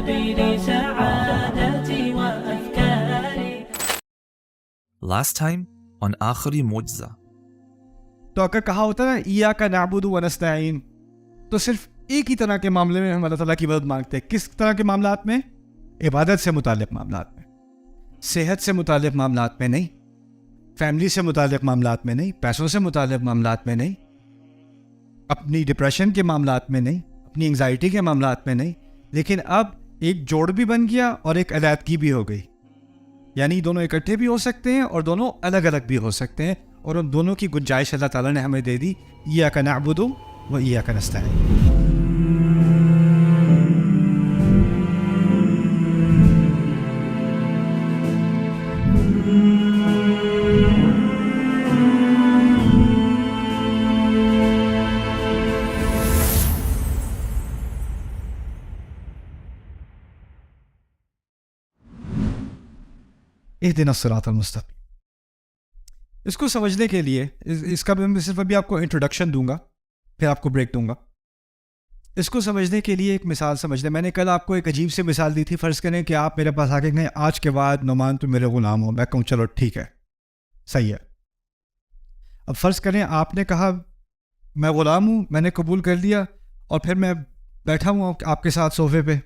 سبيل سعادتي وأفكاري. Last time on آخری معجزہ. تو اگر کہا ہوتا ہے ایاک نعبد و نستعین، تو صرف ایک ہی طرح کے معاملے میں ہم اللہ تعالیٰ کی مدد مانگتے ہیں. کس طرح کے معاملات میں؟ عبادت سے متعلق معاملات میں، صحت سے متعلق معاملات میں نہیں، فیملی سے متعلق معاملات میں نہیں، پیسوں سے متعلق معاملات میں نہیں، اپنی ڈپریشن کے معاملات میں نہیں، اپنی انگزائٹی کے معاملات میں نہیں. لیکن اب ایک جوڑ بھی بن گیا اور ایک علیحدگی بھی ہو گئی، یعنی دونوں اکٹھے بھی ہو سکتے ہیں اور دونوں الگ الگ بھی ہو سکتے ہیں، اور ان دونوں کی گنجائش اللہ تعالیٰ نے ہمیں دے دی. ایاک نعبد و ایاک نستعین. اہدنا الصراط المستقیم. اس کو سمجھنے کے لیے اس کا میں صرف ابھی آپ کو انٹروڈکشن دوں گا، پھر آپ کو بریک دوں گا. اس کو سمجھنے کے لیے ایک مثال سمجھ لیں. میں نے کل آپ کو ایک عجیب سی مثال دی تھی. فرض کریں کہ آپ میرے پاس آ کے کہیں آج کے بعد نعمان تو میرے غلام ہو. میں کہوں چلو ٹھیک ہے، صحیح ہے. اب فرض کریں آپ نے کہا میں غلام ہوں، میں نے قبول کر لیا، اور پھر میں بیٹھا ہوں آپ کے ساتھ صوفے پہ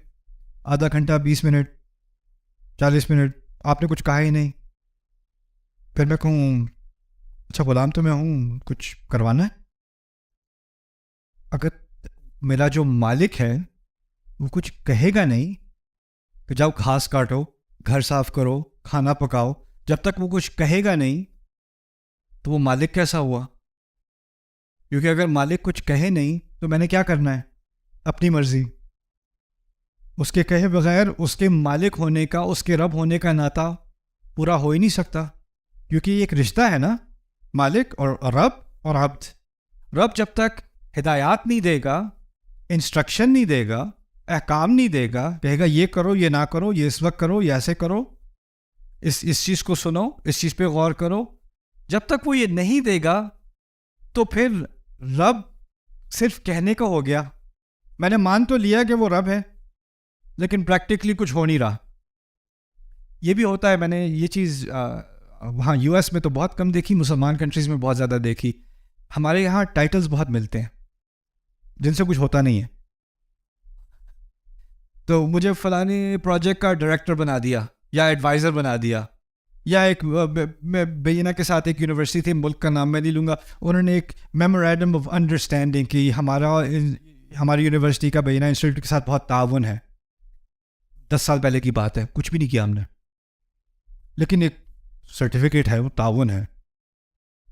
آدھا گھنٹہ، 20 منٹ، 40 منٹ، آپ نے کچھ کہا ہی نہیں. پھر میں کہوں اچھا غلام تو میں ہوں، کچھ کروانا ہے؟ اگر میرا جو مالک ہے وہ کچھ کہے گا نہیں کہ جاؤ گھاس کاٹو، گھر صاف کرو، کھانا پکاؤ، جب تک وہ کچھ کہے گا نہیں تو وہ مالک کیسا ہوا؟ کیونکہ اگر مالک کچھ کہے نہیں تو میں نے کیا کرنا ہے؟ اپنی مرضی. اس کے کہے بغیر اس کے مالک ہونے کا، اس کے رب ہونے کا ناطہ پورا ہو ہی نہیں سکتا. کیونکہ یہ ایک رشتہ ہے نا، مالک اور رب اور عبد. رب جب تک ہدایات نہیں دے گا، انسٹرکشن نہیں دے گا، احکام نہیں دے گا، کہے گا یہ کرو، یہ نہ کرو، یہ اس وقت کرو، یہ ایسے کرو، اس چیز کو سنو، اس چیز پہ غور کرو، جب تک وہ یہ نہیں دے گا تو پھر رب صرف کہنے کا ہو گیا. میں نے مان تو لیا کہ وہ رب ہے، لیکن پریکٹیکلی کچھ ہو نہیں رہا. یہ بھی ہوتا ہے. میں نے یہ چیز وہاں یو ایس میں تو بہت کم دیکھی، مسلمان کنٹریز میں بہت زیادہ دیکھی. ہمارے یہاں ٹائٹلز بہت ملتے ہیں جن سے کچھ ہوتا نہیں ہے. تو مجھے فلانے پروجیکٹ کا ڈائریکٹر بنا دیا، یا ایڈوائزر بنا دیا، یا ایک میں بینہ کے ساتھ ایک یونیورسٹی تھی، ملک کا نام میں نہیں لوں گا، انہوں نے ایک میمورینڈم آف انڈرسٹینڈنگ کی ہماری یونیورسٹی کا بینہ انسٹیٹیوٹ کے ساتھ بہت تعاون ہے. 10 سال پہلے کی بات ہے، کچھ بھی نہیں کیا ہم نے، لیکن ایک سرٹیفکیٹ ہے، وہ تعاون ہے.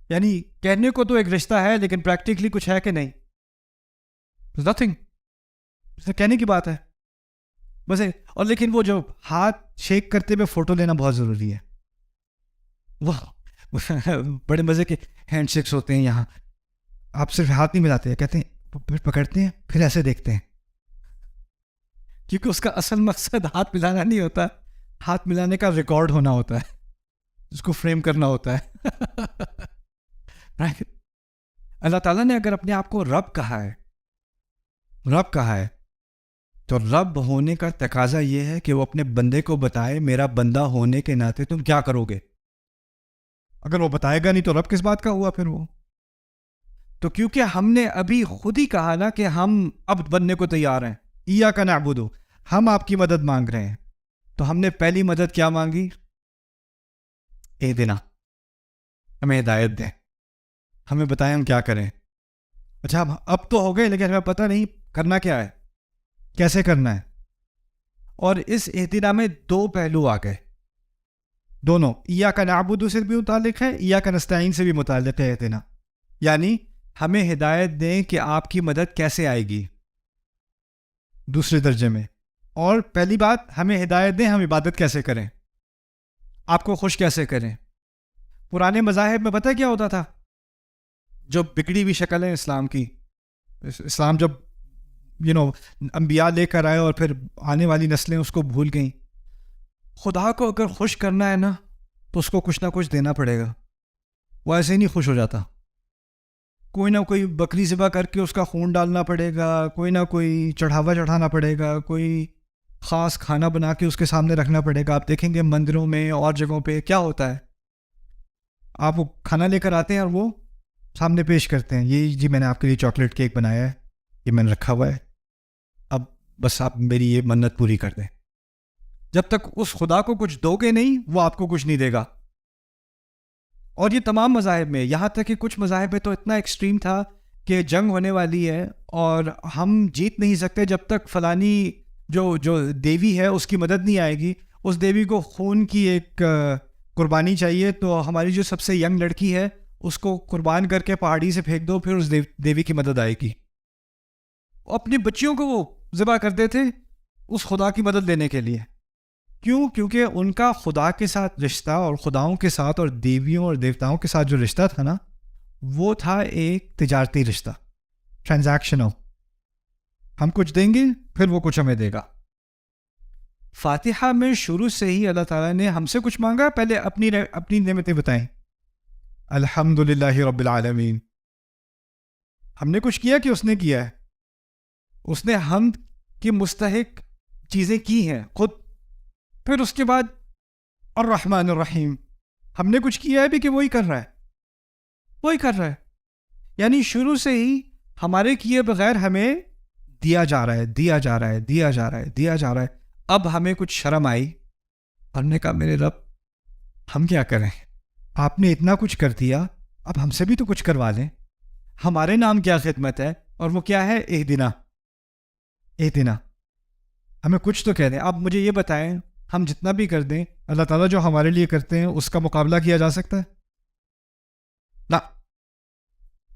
یعنی کہنے کو تو ایک رشتہ ہے، لیکن پریکٹیکلی کچھ ہے کہ نہیں؟ نتھنگ. کہنے کی بات ہے بس. اور لیکن وہ جو ہاتھ شیک کرتے ہوئے فوٹو لینا بہت ضروری ہے. وہ بڑے مزے کے ہینڈ شیکس ہوتے ہیں یہاں. آپ صرف ہاتھ نہیں ملاتے ہیں، کہتے ہیں پھر پکڑتے ہیں، پھر ایسے دیکھتے ہیں، کیونکہ اس کا اصل مقصد ہاتھ ملانا نہیں ہوتا. ہاتھ ملانے کا ریکارڈ ہونا ہوتا ہے، اس کو فریم کرنا ہوتا ہے. اللہ تعالیٰ نے اگر اپنے آپ کو رب کہا ہے تو رب ہونے کا تقاضا یہ ہے کہ وہ اپنے بندے کو بتائے میرا بندہ ہونے کے ناطے تم کیا کرو گے. اگر وہ بتائے گا نہیں تو رب کس بات کا ہوا پھر وہ؟ تو کیونکہ ہم نے ابھی خود ہی کہا نا کہ ہم عبد بننے کو تیار ہیں، ایاک نعبد، ہم آپ کی مدد مانگ رہے ہیں. تو ہم نے پہلی مدد کیا مانگی؟ اہدنا، ہمیں ہدایت دیں، ہمیں بتائیں ہم کیا کریں. اچھا اب تو ہو گئے، لیکن ہمیں پتہ نہیں کرنا کیا ہے، کیسے کرنا ہے. اور اس اہدنا میں 2 پہلو آ گئے، دونوں ایاک نعبد سے بھی متعلق ہے، ایاک نستعین سے بھی متعلق ہے اہدنا. یعنی ہمیں ہدایت دیں کہ آپ کی مدد کیسے آئے گی، دوسرے درجے میں. اور پہلی بات ہمیں ہدایت دیں ہم عبادت کیسے کریں، آپ کو خوش کیسے کریں. پرانے مذاہب میں پتہ کیا ہوتا تھا؟ جو بگڑی ہوئی شکل ہے اسلام کی، اسلام جب انبیاء لے کر آئے اور پھر آنے والی نسلیں اس کو بھول گئیں. خدا کو اگر خوش کرنا ہے نا تو اس کو کچھ نہ کچھ دینا پڑے گا. وہ ایسے ہی نہیں خوش ہو جاتا. کوئی نہ کوئی بکری ذبح کر کے اس کا خون ڈالنا پڑے گا، کوئی نہ کوئی چڑھاوا چڑھانا پڑے گا، کوئی خاص کھانا بنا کے اس کے سامنے رکھنا پڑے گا. آپ دیکھیں گے مندروں میں اور جگہوں پہ کیا ہوتا ہے, آپ وہ کھانا لے کر آتے ہیں اور وہ سامنے پیش کرتے ہیں, یہ جی میں نے آپ کے لیے چاکلیٹ کیک بنایا ہے, یہ میں نے رکھا ہوا ہے, اب بس آپ میری یہ منت پوری کر دیں. جب تک اس خدا کو کچھ دو گے نہیں وہ آپ کو کچھ نہیں دے گا. اور یہ تمام مذاہب میں, یہاں تک کہ کچھ مذاہب میں تو اتنا ایکسٹریم تھا کہ جنگ ہونے والی ہے اور ہم جیت نہیں سکتے جب تک فلانی جو دیوی ہے اس کی مدد نہیں آئے گی. اس دیوی کو خون کی ایک قربانی چاہیے, تو ہماری جو سب سے ینگ لڑکی ہے اس کو قربان کر کے پہاڑی سے پھینک دو, پھر اس دیوی کی مدد آئے گی. اپنی بچیوں کو وہ ذبح کرتے تھے اس خدا کی مدد لینے کے لیے. کیوں؟ کیونکہ ان کا خدا کے ساتھ رشتہ اور خداؤں کے ساتھ اور دیویوں اور دیوتاؤں کے ساتھ جو رشتہ تھا نا, وہ تھا ایک تجارتی رشتہ, ٹرانزیکشنل. ہم کچھ دیں گے پھر وہ کچھ ہمیں دے گا. فاتحہ میں شروع سے ہی اللہ تعالیٰ نے ہم سے کچھ مانگا, پہلے اپنی نعمتیں بتائیں. الحمدللہ رب العالمین. ہم نے کچھ کیا کہ اس نے کیا ہے؟ اس نے حمد کی مستحق چیزیں کی ہیں خود. پھر اس کے بعد الرحمن الرحیم. ہم نے کچھ کیا ہے بھی کہ وہی کر رہا ہے, وہی کر رہا ہے. یعنی شروع سے ہی ہمارے کیے بغیر ہمیں دیا جا رہا ہے, دیا جا رہا ہے, دیا جا رہا ہے, دیا جا رہا ہے. اب ہمیں کچھ شرم آئی, ہم نے کہا میرے رب ہم کیا کریں, آپ نے اتنا کچھ کر دیا, اب ہم سے بھی تو کچھ کروا لیں. ہمارے نام کیا خدمت ہے, اور وہ کیا ہے, اہدنا. اہدنا, ہمیں کچھ تو کہہ دیں. آپ مجھے یہ بتائیں, ہم جتنا بھی کر دیں اللہ تعالیٰ جو ہمارے لیے کرتے ہیں اس کا مقابلہ کیا جا سکتا ہے؟ نہ.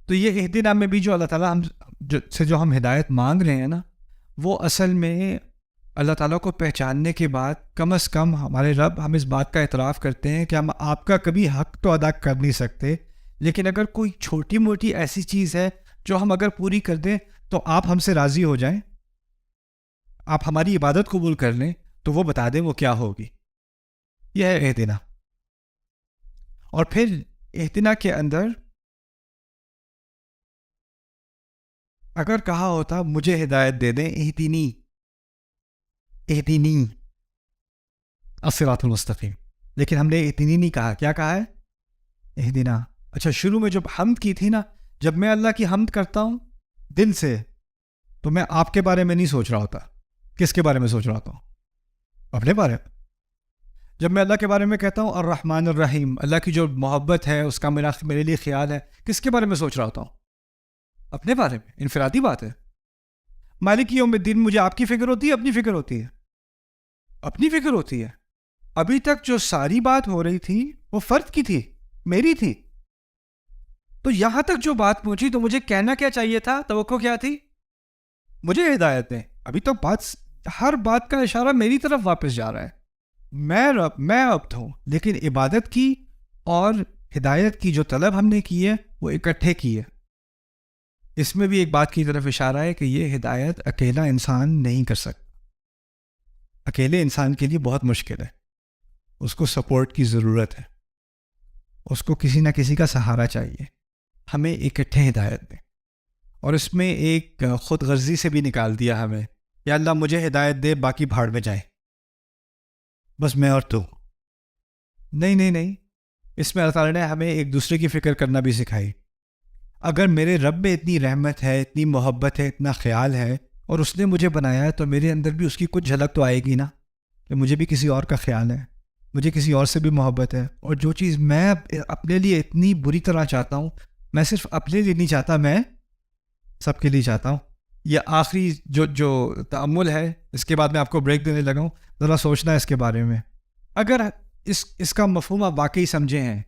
تو یہ اہدنا میں بھی جو اللہ تعالیٰ جو ہم ہدایت مانگ رہے ہیں نا, وہ اصل میں اللہ تعالیٰ کو پہچاننے کے بعد کم از کم ہمارے رب ہم اس بات کا اعتراف کرتے ہیں کہ ہم آپ کا کبھی حق تو ادا کر نہیں سکتے, لیکن اگر کوئی چھوٹی موٹی ایسی چیز ہے جو ہم اگر پوری کر دیں تو آپ ہم سے راضی ہو جائیں, آپ ہماری عبادت قبول کر لیں, تو وہ بتا دیں وہ کیا ہوگی. یہ ہے اہدنا. اور پھر اہدنا کے اندر اگر کہا ہوتا مجھے ہدایت دے دیں, اہدنی اہدنی الصراط المستقیم, لیکن ہم نے اہدنی نہیں کہا. کیا کہا ہے؟ اہدنا. اچھا, شروع میں جب حمد کی تھی نا, جب میں اللہ کی حمد کرتا ہوں دل سے, تو میں آپ کے بارے میں نہیں سوچ رہا ہوتا. کس کے بارے میں سوچ رہا ہوتا ہوں؟ اپنے بارے میں. جب میں اللہ کے بارے میں کہتا ہوں الرحمن الرحیم, اللہ کی جو محبت ہے اس کا میرے لیے خیال ہے, کس کے بارے میں سوچ رہا ہوتا ہوں؟ اپنے بارے میں. انفرادی بات ہے. مالک یوم الدین, مجھے آپ کی فکر ہوتی ہے, اپنی فکر ہوتی ہے؟ اپنی فکر ہوتی ہے. ابھی تک جو ساری بات ہو رہی تھی وہ فرد کی تھی, میری تھی. تو یہاں تک جو بات پہنچی تو مجھے کہنا کیا چاہیے تھا, توقع کیا تھی؟ مجھے ہدایت دیں. ابھی تو ہر بات کا اشارہ میری طرف واپس جا رہا ہے. میں عبد ہوں, لیکن عبادت کی اور ہدایت کی جو طلب ہم نے کی ہے وہ اکٹھے کی ہے. اس میں بھی ایک بات کی طرف اشارہ ہے کہ یہ ہدایت اکیلا انسان نہیں کر سکتا. اکیلے انسان کے لیے بہت مشکل ہے, اس کو سپورٹ کی ضرورت ہے, اس کو کسی نہ کسی کا سہارا چاہیے. ہمیں اکٹھے ہدایت دیں. اور اس میں ایک خود غرضی سے بھی نکال دیا ہمیں, یا اللہ مجھے ہدایت دے, باقی بھاڑ میں جائیں, بس میں اور تو. نہیں. اس میں اللہ تعالیٰ نے ہمیں ایک دوسرے کی فکر کرنا بھی سکھائی. اگر میرے رب میں اتنی رحمت ہے, اتنی محبت ہے, اتنا خیال ہے, اور اس نے مجھے بنایا ہے, تو میرے اندر بھی اس کی کچھ جھلک تو آئے گی نا, کہ مجھے بھی کسی اور کا خیال ہے, مجھے کسی اور سے بھی محبت ہے. اور جو چیز میں اپنے لیے اتنی بری طرح چاہتا ہوں, میں صرف اپنے لیے نہیں چاہتا, میں سب کے لیے چاہتا ہوں. یہ آخری جو تأمل ہے, اس کے بعد میں آپ کو بریک دینے لگا ہوں, ذرا سوچنا ہے اس کے بارے میں. اگر اس کا مفہوم آپ واقعی سمجھے ہیں,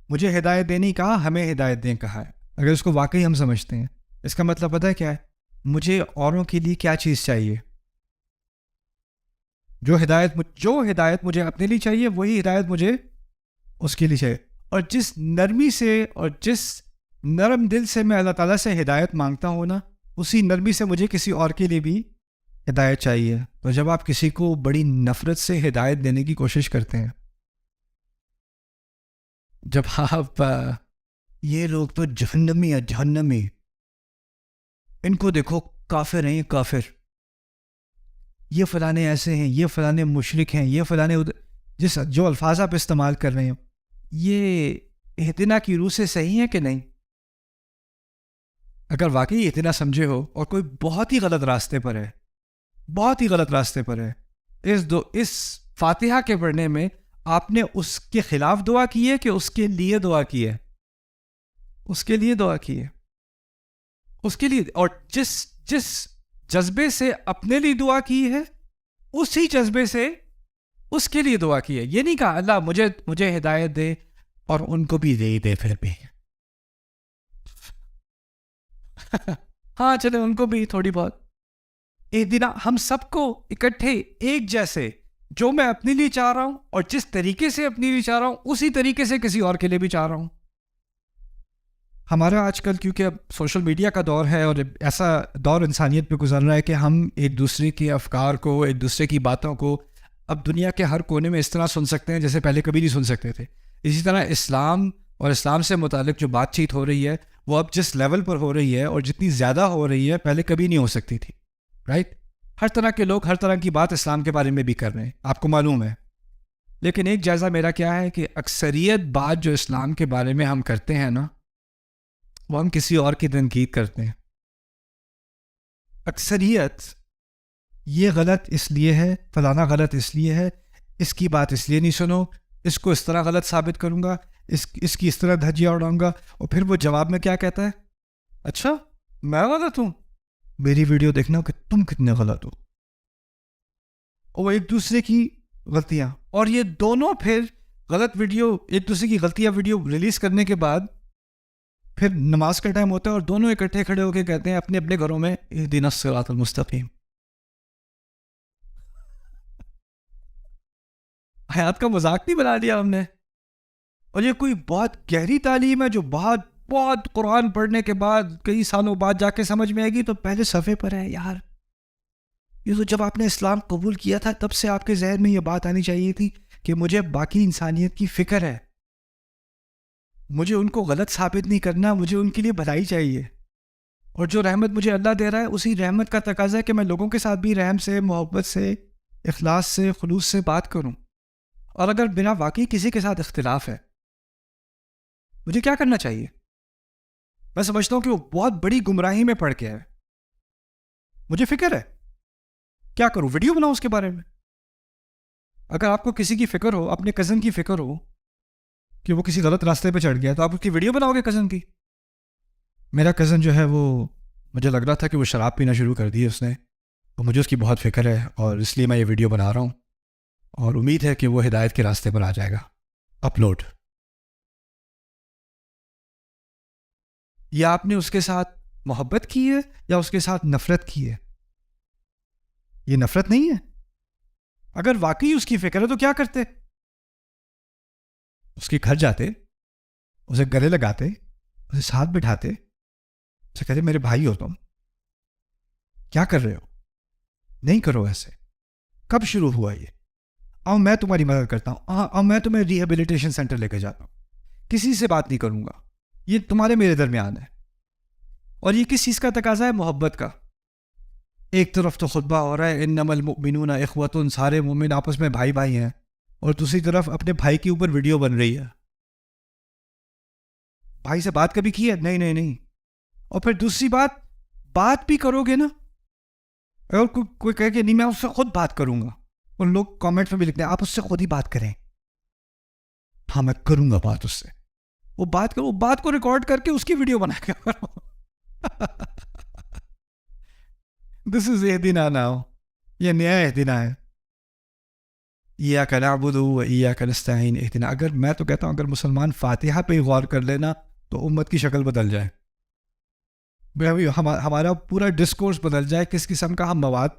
مجھے ہدایت دے نہیں کہا, ہمیں ہدایت دیں کہا ہے. اگر اس کو واقعی ہم سمجھتے ہیں, اس کا مطلب پتہ ہے کیا ہے؟ مجھے اوروں کے لیے کیا چیز چاہیے. جو ہدایت مجھے اپنے لیے چاہیے, وہی ہدایت مجھے اس کے لیے چاہیے. اور جس نرمی سے اور جس نرم دل سے میں اللہ تعالیٰ سے ہدایت مانگتا ہوں نا, اسی نرمی سے مجھے کسی اور کے لیے بھی ہدایت چاہیے. تو جب آپ کسی کو بڑی نفرت سے ہدایت دینے کی کوشش کرتے ہیں, جب آپ یہ لوگ تو جہنمی, ان کو دیکھو کافر ہیں, یہ کافر, یہ فلانے ایسے ہیں، یہ فلانے مشرک ہیں، یہ فلانے جو الفاظ آپ استعمال کر رہے ہیں، یہ اہتنا کی روح سے صحیح ہے کہ نہیں؟ اگر واقعی اتنا سمجھے ہو اور کوئی بہت ہی غلط راستے پر ہے، بہت ہی غلط راستے پر ہے، اس فاتحہ کے پڑھنے میں آپ نے اس کے خلاف دعا کی ہے کہ اس کے لیے دعا کی ہے؟ اس کے لیے دعا کی ہے، اس کے لیے. اور جس جذبے سے اپنے لیے دعا کی ہے، اسی جذبے سے اس کے لیے دعا کی ہے. یہ نہیں کہا اللہ مجھے ہدایت دے اور ان کو بھی دے پھر بھی ہاں چلے ان کو بھی تھوڑی بہت. ایک دن ہم سب کو اکٹھے ایک جیسے، جو میں اپنے لیے چاہ رہا ہوں اور جس طریقے سے اپنے لیے چاہ رہا ہوں اسی طریقے سے کسی اور کے لیے بھی چاہ رہا ہوں. ہمارا آج کل کیونکہ اب سوشل میڈیا کا دور ہے اور ایسا دور انسانیت پہ گزر رہا ہے کہ ہم ایک دوسرے کے افکار کو، ایک دوسرے کی باتوں کو اب دنیا کے ہر کونے میں اس طرح سن سکتے ہیں جیسے پہلے کبھی نہیں سن سکتے تھے. اسی طرح اسلام اور اسلام سے متعلق جو بات چیت ہو رہی ہے وہ اب جس لیول پر ہو رہی ہے اور جتنی زیادہ ہو رہی ہے پہلے کبھی نہیں ہو سکتی تھی. رائٹ؟ ہر طرح کے لوگ ہر طرح کی بات اسلام کے بارے میں بھی کر رہے ہیں، آپ کو معلوم ہے. لیکن ایک جائزہ میرا کیا ہے کہ اکثریت بات جو اسلام کے بارے میں ہم کرتے ہیں نا، وہ ہم کسی اور کی تنقید کرتے ہیں. اکثریت یہ غلط اس لیے ہے، فلانا غلط اس لیے ہے، اس کی بات اس لیے نہیں سنو، اس کو اس طرح غلط ثابت کروں گا، اس کی اس طرح دھجیاں اڑاؤں گا. اور پھر وہ جواب میں کیا کہتا ہے؟ اچھا میں غلط ہوں، میری ویڈیو دیکھنا کہ تم کتنے غلط ہو. اور وہ ایک دوسرے کی غلطیاں، اور یہ دونوں پھر غلط ویڈیو، ایک دوسرے کی غلطیاں ویڈیو ریلیز کرنے کے بعد پھر نماز کا ٹائم ہوتا ہے اور دونوں اکٹھے کھڑے ہو کے کہتے ہیں اپنے اپنے گھروں میں اہدنا الصراط المستقیم. حیات کا مذاق نہیں بنا دیا ہم نے. اور یہ کوئی بہت گہری تعلیم ہے جو بہت قرآن پڑھنے کے بعد کئی سالوں بعد جا کے سمجھ میں آئے گی. تو پہلے صفحے پر ہے یار، یہ تو جب آپ نے اسلام قبول کیا تھا تب سے آپ کے ذہن میں یہ بات آنی چاہیے تھی کہ مجھے باقی انسانیت کی فکر ہے، مجھے ان کو غلط ثابت نہیں کرنا، مجھے ان کے لیے بھلائی چاہیے. اور جو رحمت مجھے اللہ دے رہا ہے اسی رحمت کا تقاضا ہے کہ میں لوگوں کے ساتھ بھی رحم سے، محبت سے، اخلاص سے، خلوص سے بات کروں. اور اگر بنا واقعی کسی کے ساتھ اختلاف ہے، مجھے کیا کرنا چاہیے؟ میں سمجھتا ہوں کہ وہ بہت بڑی گمراہی میں پڑ گیا ہے. مجھے فکر ہے، کیا کروں؟ ویڈیو بناؤں اس کے بارے میں. اگر آپ کو کسی کی فکر ہو، اپنے کزن کی فکر ہو کہ وہ کسی غلط راستے پہ چڑھ گیا، تو آپ اس کی ویڈیو بناؤ گے کزن کی. میرا کزن جو ہے وہ مجھے لگ رہا تھا کہ وہ شراب پینا شروع کر دی اس نے، اور مجھے اس کی بہت فکر ہے اور اس لیے میں یہ ویڈیو بنا رہا ہوں، اور امید ہے کہ وہ ہدایت کے راستے پر آ جائے گا. اپلوڈ. یا آپ نے اس کے ساتھ محبت کی ہے یا اس کے ساتھ نفرت کی ہے؟ یہ نفرت نہیں ہے. اگر واقعی اس کی فکر ہے تو کیا کرتے؟ اس کے گھر جاتے، اسے گلے لگاتے، اسے ساتھ بٹھاتے، اسے کہتے میرے بھائی ہو تم، کیا کر رہے ہو؟ نہیں کرو ایسے. کب شروع ہوا یہ؟ آؤ میں تمہاری مدد کرتا ہوں، آؤ میں تمہیں ریہیبلیٹیشن سینٹر لے کے جاتا ہوں، کسی سے بات نہیں کروں گا، یہ تمہارے میرے درمیان ہے. اور یہ کس چیز کا تقاضا ہے؟ محبت کا. ایک طرف تو خطبہ ہو رہا ہے انما المؤمنون اخوۃ، سارے مومن آپس میں بھائی بھائی ہیں، اور دوسری طرف اپنے بھائی کے اوپر ویڈیو بن رہی ہے. بھائی سے بات کبھی کی ہے؟ نہیں. اور پھر دوسری بات بھی کرو گے نا، اگر کوئی کہے کہ نہیں میں اس سے خود بات کروں گا، ان لوگ کامنٹ میں بھی لکھتے ہیں آپ اس سے خود ہی بات کریں. ہاں میں کروں گا بات اس سے. وہ بات کرو، بات کو ریکارڈ کر کے اس کی ویڈیو بنا کے کرو. دس از اہدنا ناؤ. یہ نیا اہدنا ہے. ایاک نعبد و ایاک نستعین اہدنا. اگر میں تو کہتا ہوں اگر مسلمان فاتحہ پہ غور کر لینا تو امت کی شکل بدل جائے، ہمارا پورا ڈسکورس بدل جائے، کس قسم کا ہم مواد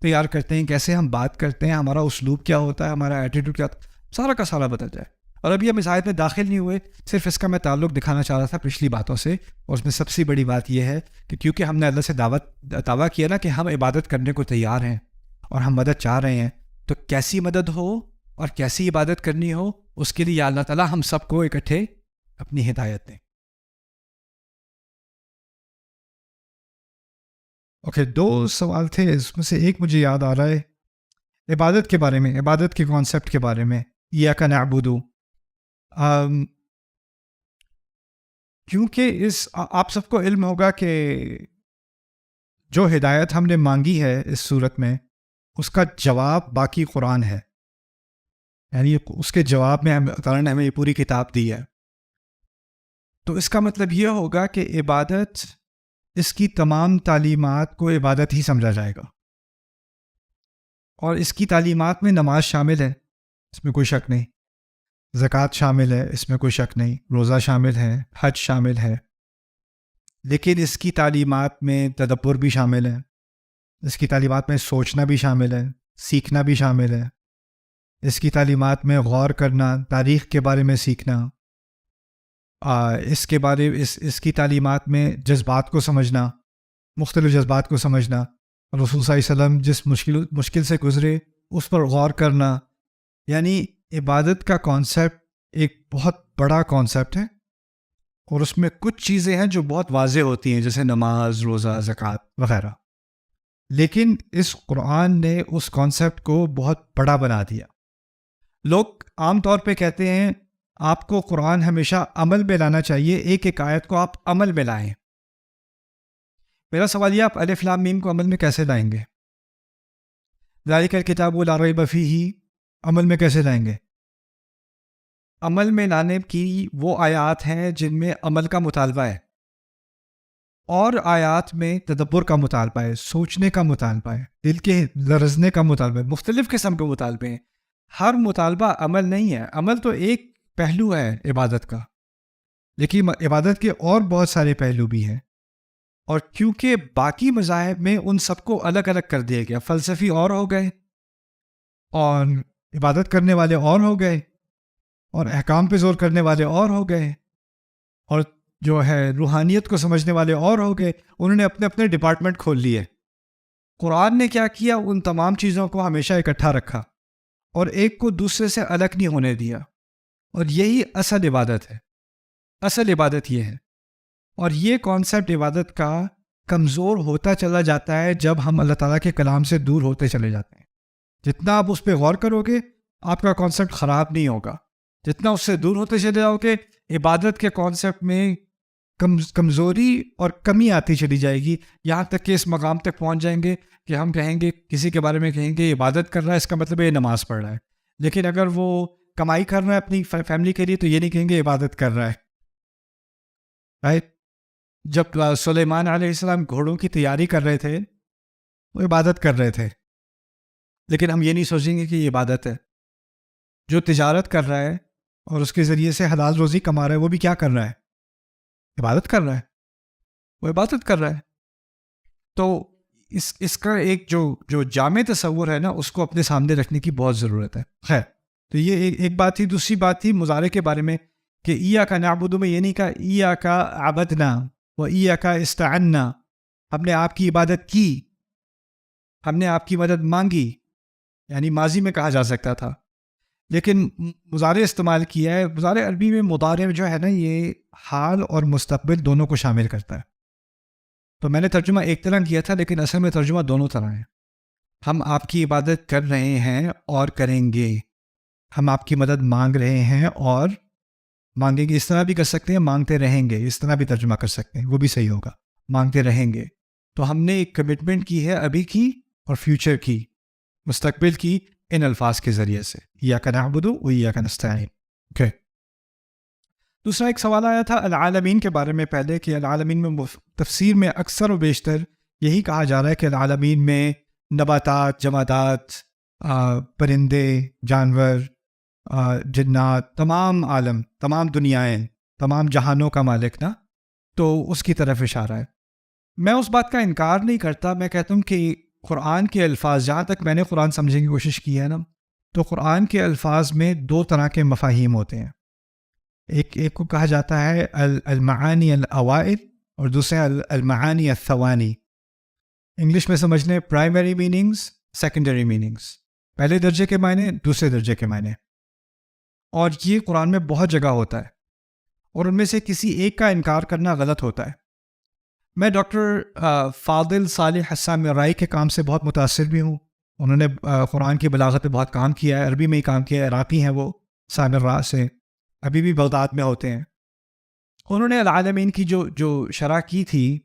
تیار کرتے ہیں، کیسے ہم بات کرتے ہیں، ہمارا اسلوب کیا ہوتا ہے، ہمارا ایٹیٹیوڈ کیا ہوتا ہے، سارا کا سارا بدل جائے. اور ابھی ہم اس آیت میں داخل نہیں ہوئے، صرف اس کا میں تعلق دکھانا چاہ رہا تھا پچھلی باتوں سے. اور اس میں سب سے بڑی بات یہ ہے کہ کیونکہ ہم نے اللہ سے دعویٰ کیا نا کہ ہم عبادت کرنے کو تیار ہیں اور ہم مدد چاہ رہے ہیں، تو کیسی مدد ہو اور کیسی عبادت کرنی ہو، اس کے لیے یا اللہ تعالیٰ ہم سب کو اکٹھے اپنی ہدایت دیں. اوکے، 2 سوال تھے، اس میں سے ایک مجھے یاد آ رہا ہے عبادت کے بارے میں، عبادت کے کانسیپٹ کے بارے میں، ایاک نعبد، کیونکہ آپ سب کو علم ہوگا کہ جو ہدایت ہم نے مانگی ہے اس صورت میں، اس کا جواب باقی قرآن ہے. یعنی اس کے جواب میں تعالیٰ نے ہمیں یہ پوری کتاب دی ہے. تو اس کا مطلب یہ ہوگا کہ عبادت، اس کی تمام تعلیمات کو عبادت ہی سمجھا جائے گا. اور اس کی تعلیمات میں نماز شامل ہے، اس میں کوئی شک نہیں. زکوٰۃ شامل ہے، اس میں کوئی شک نہیں. روزہ شامل ہے، حج شامل ہے. لیکن اس کی تعلیمات میں تدبر بھی شامل ہے، اس کی تعلیمات میں سوچنا بھی شامل ہے، سیکھنا بھی شامل ہے. اس کی تعلیمات میں غور کرنا، تاریخ کے بارے میں سیکھنا، اس کی تعلیمات میں جذبات کو سمجھنا، مختلف جذبات کو سمجھنا، رسول صلی اللہ علیہ وسلم جس مشکل سے گزرے اس پر غور کرنا. یعنی عبادت کا کانسیپٹ ایک بہت بڑا کانسیپٹ ہے، اور اس میں کچھ چیزیں ہیں جو بہت واضح ہوتی ہیں، جیسے نماز، روزہ، زکوٰۃ وغیرہ. لیکن اس قرآن نے اس کانسیپٹ کو بہت بڑا بنا دیا. لوگ عام طور پہ کہتے ہیں آپ کو قرآن ہمیشہ عمل میں لانا چاہیے، ایک ایک آیت کو آپ عمل میں لائیں. میرا سوال یہ، آپ الف لام میم کو عمل میں کیسے لائیں گے؟ ذالک الکتاب لا ریب فیہ عمل میں کیسے لائیں گے؟ عمل میں لانے کی وہ آیات ہیں جن میں عمل کا مطالبہ ہے، اور آیات میں تدبر کا مطالبہ ہے، سوچنے کا مطالبہ ہے، دل کے لرزنے کا مطالبہ ہے، مختلف قسم کے مطالبے ہیں. ہر مطالبہ عمل نہیں ہے. عمل تو ایک پہلو ہے عبادت کا، لیکن عبادت کے اور بہت سارے پہلو بھی ہیں. اور کیونکہ باقی مذاہب میں ان سب کو الگ الگ کر دیا گیا، فلسفی اور ہو گئے، اور عبادت کرنے والے اور ہو گئے، اور احکام پہ زور کرنے والے اور ہو گئے، اور جو ہے روحانیت کو سمجھنے والے اور ہو گئے. انہوں نے اپنے اپنے ڈپارٹمنٹ کھول لیے. قرآن نے کیا کیا؟ ان تمام چیزوں کو ہمیشہ اکٹھا رکھا اور ایک کو دوسرے سے الگ نہیں ہونے دیا. اور یہی اصل عبادت ہے. اصل عبادت یہ ہے. اور یہ کانسیپٹ عبادت کا کمزور ہوتا چلا جاتا ہے جب ہم اللہ تعالیٰ کے کلام سے دور ہوتے چلے جاتے ہیں. جتنا آپ اس پہ غور کرو گے آپ کا کانسیپٹ خراب نہیں ہوگا، جتنا اس سے دور ہوتے چلے جاؤ گے عبادت کے کانسیپٹ میں کمزوری اور کمی آتی چلی جائے گی، یہاں تک کہ اس مقام تک پہنچ جائیں گے کہ ہم کہیں گے، کسی کے بارے میں کہیں گے عبادت کر رہا ہے، اس کا مطلب یہ نماز پڑھ رہا ہے. لیکن اگر وہ کمائی کر رہا ہے اپنی فیملی کے لیے تو یہ نہیں کہیں گے عبادت کر رہا ہے. رائٹ؟ جب سلیمان علیہ السلام گھوڑوں کی تیاری کر رہے تھے وہ عبادت کر رہے تھے، لیکن ہم یہ نہیں سوچیں گے کہ یہ عبادت ہے. جو تجارت کر رہا ہے اور اس کے ذریعے سے حلال روزی کما رہا ہے وہ بھی کیا کر رہا ہے؟ عبادت کر رہا ہے. وہ عبادت کر رہا ہے. تو اس کا ایک جو جامع تصور ہے نا اس کو اپنے سامنے رکھنے کی بہت ضرورت ہے. خیر، تو یہ ایک بات تھی. دوسری بات تھی مضارع کے بارے میں کہ ایاک نعبد میں یہ نہیں کہا ایاک عبدنا و ایاک استعنا، ہم نے آپ کی عبادت کی، ہم نے آپ کی مدد مانگی. یعنی ماضی میں کہا جا سکتا تھا، لیکن مضارع استعمال کیا ہے. مضارع عربی میں مضارع جو ہے نا یہ حال اور مستقبل دونوں کو شامل کرتا ہے. تو میں نے ترجمہ ایک طرح کیا تھا لیکن اصل میں ترجمہ دونوں طرح ہے. ہم آپ کی عبادت کر رہے ہیں اور کریں گے، ہم آپ کی مدد مانگ رہے ہیں اور مانگیں گے. اس طرح بھی کر سکتے ہیں مانگتے رہیں گے، اس طرح بھی ترجمہ کر سکتے ہیں، وہ بھی صحیح ہوگا، مانگتے رہیں گے. تو ہم نے ایک کمٹمنٹ کی ہے ابھی کی اور فیوچر کی، مستقبل کی، ان الفاظ کے ذریعے سے ایاک نعبد و ایاک نستعین. اوکے. دوسرا ایک سوال آیا تھا العالمین کے بارے میں پہلے، کہ العالمین میں تفسیر میں اکثر و بیشتر یہی کہا جا رہا ہے کہ العالمین میں نباتات، جمادات، پرندے، جانور، جنات، تمام عالم، تمام دنیایں، تمام جہانوں کا مالک نا، تو اس کی طرف اشارہ ہے. میں اس بات کا انکار نہیں کرتا. میں کہتا ہوں کہ قرآن کے الفاظ، جہاں تک میں نے قرآن سمجھنے کی کوشش کی ہے نا، تو قرآن کے الفاظ میں دو طرح کے مفاہیم ہوتے ہیں. ایک کو کہا جاتا ہے المعانی الاوائل اور دوسرے المعانی الثوانی. انگلش میں سمجھ لیں پرائمری میننگز، سیکنڈری میننگز، پہلے درجے کے معنی، دوسرے درجے کے معنی. اور یہ قرآن میں بہت جگہ ہوتا ہے، اور ان میں سے کسی ایک کا انکار کرنا غلط ہوتا ہے. میں ڈاکٹر فاضل صالح السامرائی کے کام سے بہت متاثر بھی ہوں. انہوں نے قرآن کی بلاغت پہ بہت کام کیا ہے، عربی میں ہی کام کیا ہے، عراقی ہیں وہ، صاحب الراء سے، ابھی بھی بغداد میں ہوتے ہیں. انہوں نے العالمین کی جو شرح کی تھی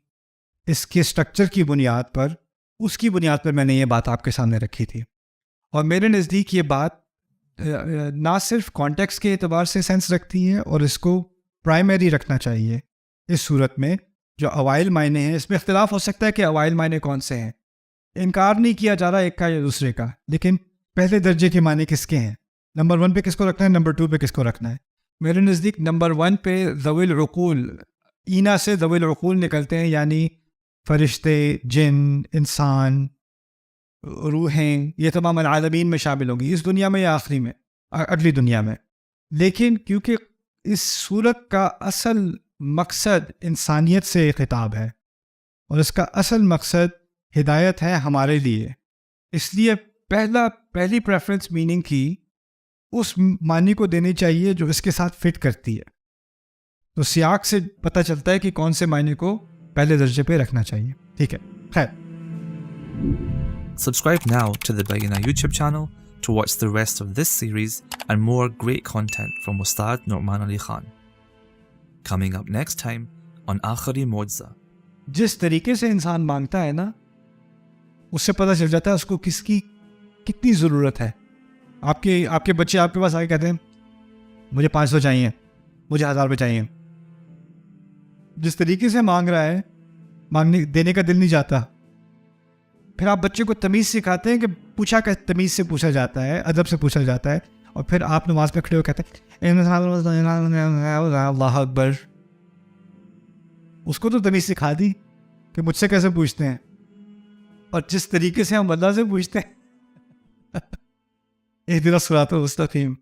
اس کے سٹرکچر کی بنیاد پر، اس کی بنیاد پر میں نے یہ بات آپ کے سامنے رکھی تھی. اور میرے نزدیک یہ بات نہ صرف کانٹیکس کے اعتبار سے سینس رکھتی ہے، اور اس کو پرائمری رکھنا چاہیے. اس صورت میں جو اوائل معنی ہیں، اس میں اختلاف ہو سکتا ہے کہ اوائل معنی کون سے ہیں، انکار نہیں کیا جا رہا ایک کا یا دوسرے کا، لیکن پہلے درجے کے معنی کس کے ہیں، نمبر 1 پہ کس کو رکھنا ہے، نمبر 2 پہ کس کو رکھنا ہے. میرے نزدیک نمبر 1 پہ ذوی العقول، اینا سے ذوی العقول نکلتے ہیں، یعنی فرشتے، جن، انسان، روحیں، یہ تمام العالمین میں شامل ہوں گی، اس دنیا میں یا آخری میں، اگلی دنیا میں. لیکن کیونکہ اس صورت کا اصل مقصد انسانیت سے خطاب ہے، اور اس کا اصل مقصد ہدایت ہے ہمارے لیے، اس لیے پہلی پریفرنس میننگ کی اس معنی کو دینی چاہیے جو اس کے ساتھ فٹ کرتی ہے. تو سیاق سے پتہ چلتا ہے کہ کون سے معنی کو پہلے درجے پہ رکھنا چاہیے. ٹھیک ہے، خیر. Subscribe now to the Bayyinah YouTube channel to watch the rest of this series and more great content from Ustad Nu'man Ali Khan. Coming up next time on Akhari Mo'jiza. جس طریقے سے انسان مانگتا ہے نا، اس سے پتہ چل جاتا ہے اس کو کس کی کتنی ضرورت ہے. آپ کے بچے آپ کے پاس آ کے کہتے ہیں مجھے 500 چاہیے، مجھے 1000 روپے چاہیے. جس طریقے سے مانگ رہا ہے، دینے کا دل نہیں جاتا. پھر آپ بچے کو تمیز سکھاتے ہیں کہ پوچھا کہ تمیز سے پوچھا جاتا ہے، ادب سے پوچھا جاتا ہے، اور پھر آپ نماز پہ کھڑے ہو کہتے ہیں اللہ اکبر. اس کو تو تمیز سکھا دی کہ مجھ سے کیسے پوچھتے ہیں، اور جس طریقے سے ہم اللہ سے پوچھتے ہیں اہدنا الصراط المستقیم.